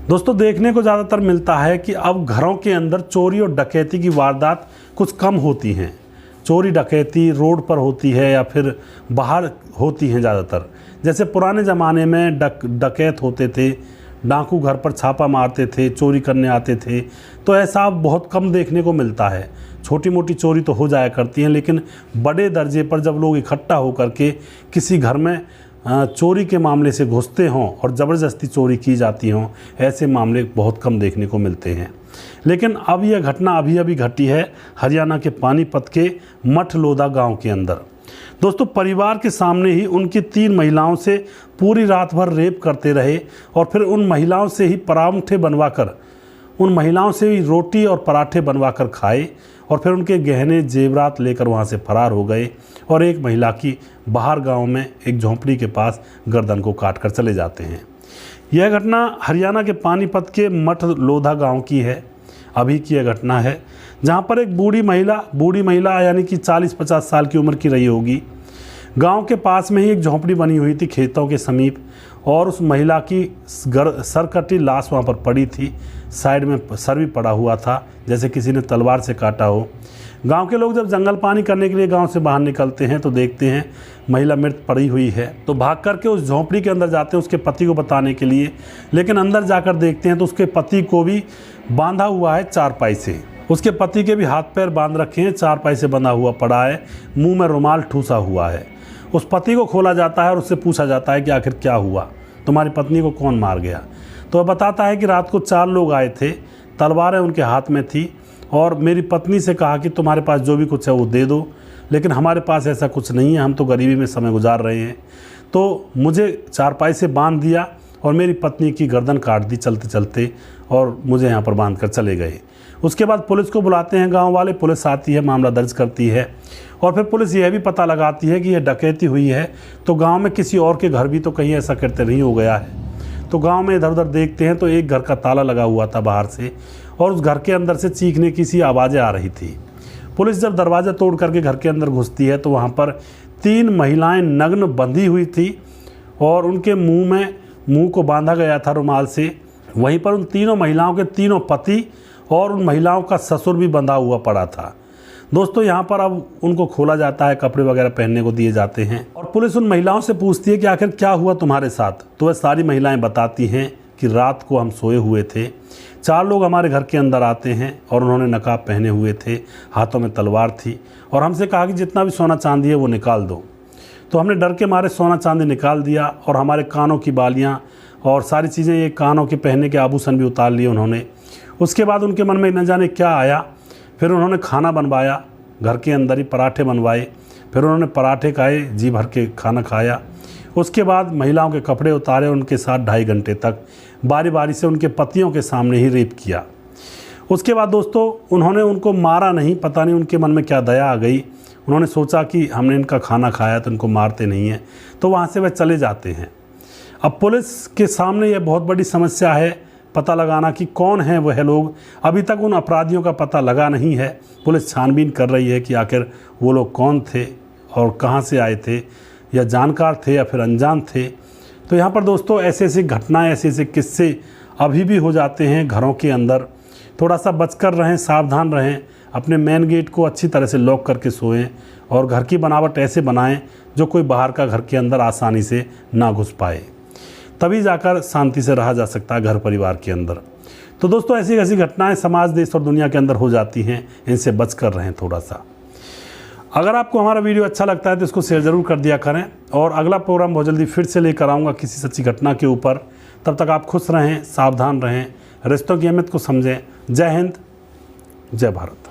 दोस्तों देखने को ज़्यादातर मिलता है कि अब घरों के अंदर चोरी और डकैती की वारदात कुछ कम होती हैं। चोरी डकैती रोड पर होती है या फिर बाहर होती हैं ज़्यादातर। जैसे पुराने ज़माने में डकैत होते थे, डाकू घर पर छापा मारते थे, चोरी करने आते थे, तो ऐसा अब बहुत कम देखने को मिलता है। छोटी मोटी चोरी तो हो जाया करती हैं, लेकिन बड़े दर्जे पर जब लोग इकट्ठा होकर के किसी घर में चोरी के मामले से घुसते हों और ज़बरदस्ती चोरी की जाती हों, ऐसे मामले बहुत कम देखने को मिलते हैं। लेकिन अब यह घटना अभी घटी है हरियाणा के पानीपत के मठलोदा गांव के अंदर। दोस्तों परिवार के सामने ही उनकी 3 महिलाओं से पूरी रात भर रेप करते रहे और फिर उन महिलाओं से ही पराठे बनवाकर रोटी और पराठे बनवाकर खाए और फिर उनके गहने जेवरात लेकर वहां से फरार हो गए और एक महिला की बाहर गांव में एक झोंपड़ी के पास गर्दन को काट कर चले जाते हैं। यह घटना हरियाणा के पानीपत के मठलोदा गांव की है। अभी की यह घटना है जहां पर एक बूढ़ी महिला यानी कि 40-50 साल की उम्र की रही होगी। गांव के पास में ही एक झोंपड़ी बनी हुई थी खेतों के समीप, और उस महिला की सरकटी लाश वहां पर पड़ी थी। साइड में सर भी पड़ा हुआ था, जैसे किसी ने तलवार से काटा हो। गांव के लोग जब जंगल पानी करने के लिए गांव से बाहर निकलते हैं तो देखते हैं महिला मृत पड़ी हुई है, तो भाग करके उस झोंपड़ी के अंदर जाते हैं उसके पति को बताने के लिए। लेकिन अंदर जाकर देखते हैं तो उसके पति को भी बांधा हुआ है चारपाई से। उसके पति के भी हाथ पैर बांध रखे हैं, चारपाई से बंधा हुआ पड़ा है, मुंह में रुमाल ठूसा हुआ है। उस पति को खोला जाता है और उससे पूछा जाता है कि आखिर क्या हुआ, तुम्हारी पत्नी को कौन मार गया। तो वह बताता है कि रात को 4 लोग आए थे, तलवारें उनके हाथ में थी और मेरी पत्नी से कहा कि तुम्हारे पास जो भी कुछ है वो दे दो, लेकिन हमारे पास ऐसा कुछ नहीं है, हम तो गरीबी में समय गुजार रहे हैं। तो मुझे चारपाई से बांध दिया और मेरी पत्नी की गर्दन काट दी चलते चलते, और मुझे यहाँ पर बांध कर चले गए। उसके बाद पुलिस को बुलाते हैं गांव वाले, पुलिस आती है, मामला दर्ज करती है और फिर पुलिस यह भी पता लगाती है कि यह डकैती हुई है तो गांव में किसी और के घर भी तो कहीं ऐसा कृत्य नहीं हो गया है। तो गांव में इधर उधर देखते हैं तो एक घर का ताला लगा हुआ था बाहर से, और उस घर के अंदर से चीखने की सी आवाज़ें आ रही थी। पुलिस जब दरवाज़ा तोड़ करके घर के अंदर घुसती है तो वहाँ पर 3 महिलाएं नग्न बंधी हुई थी और उनके मुंह को बांधा गया था रुमाल से। वहीं पर उन तीनों महिलाओं के तीनों पति और उन महिलाओं का ससुर भी बंधा हुआ पड़ा था। दोस्तों यहाँ पर अब उनको खोला जाता है, कपड़े वगैरह पहनने को दिए जाते हैं और पुलिस उन महिलाओं से पूछती है कि आखिर क्या हुआ तुम्हारे साथ। तो वह सारी महिलाएं बताती हैं कि रात को हम सोए हुए थे, 4 लोग हमारे घर के अंदर आते हैं और उन्होंने नकाब पहने हुए थे, हाथों में तलवार थी और हमसे कहा कि जितना भी सोना चांदी है वो निकाल दो। तो हमने डर के मारे सोना चांदी निकाल दिया और हमारे कानों की बालियाँ और सारी चीज़ें, ये कानों के पहनने के आभूषण भी उतार लिए उन्होंने। उसके बाद उनके मन में न जाने क्या आया, फिर उन्होंने खाना बनवाया, घर के अंदर ही पराठे बनवाए, फिर उन्होंने पराठे खाए, जी भर के खाना खाया। उसके बाद महिलाओं के कपड़े उतारे, उनके साथ 2.5 घंटे तक बारी बारी से उनके पतियों के सामने ही रेप किया। उसके बाद दोस्तों उन्होंने उनको मारा नहीं, पता नहीं उनके मन में क्या दया आ गई, उन्होंने सोचा कि हमने इनका खाना खाया तो इनको मारते नहीं हैं, तो वहाँ से वह चले जाते हैं। अब पुलिस के सामने यह बहुत बड़ी समस्या है पता लगाना कि कौन है वह लोग। अभी तक उन अपराधियों का पता लगा नहीं है। पुलिस छानबीन कर रही है कि आखिर वो लोग कौन थे और कहां से आए थे, या जानकार थे या फिर अनजान थे। तो यहाँ पर दोस्तों ऐसे घटनाएं, ऐसे किस्से अभी भी हो जाते हैं घरों के अंदर। थोड़ा सा बचकर रहें, सावधान रहें, अपने मेन गेट को अच्छी तरह से लॉक करके सोएं और घर की बनावट ऐसे बनाएं जो कोई बाहर का घर के अंदर आसानी से ना घुस पाए, तभी जाकर शांति से रहा जा सकता है घर परिवार के अंदर। तो दोस्तों ऐसी घटनाएं समाज, देश और दुनिया के अंदर हो जाती हैं, इनसे बचकर रहें थोड़ा सा। अगर आपको हमारा वीडियो अच्छा लगता है तो इसको शेयर ज़रूर कर दिया करें, और अगला प्रोग्राम बहुत जल्दी फिर से लेकर आऊँगा किसी सच्ची घटना के ऊपर। तब तक आप खुश रहें, सावधान रहें, रिश्तों की अहमियत को समझें। जय हिंद, जय भारत।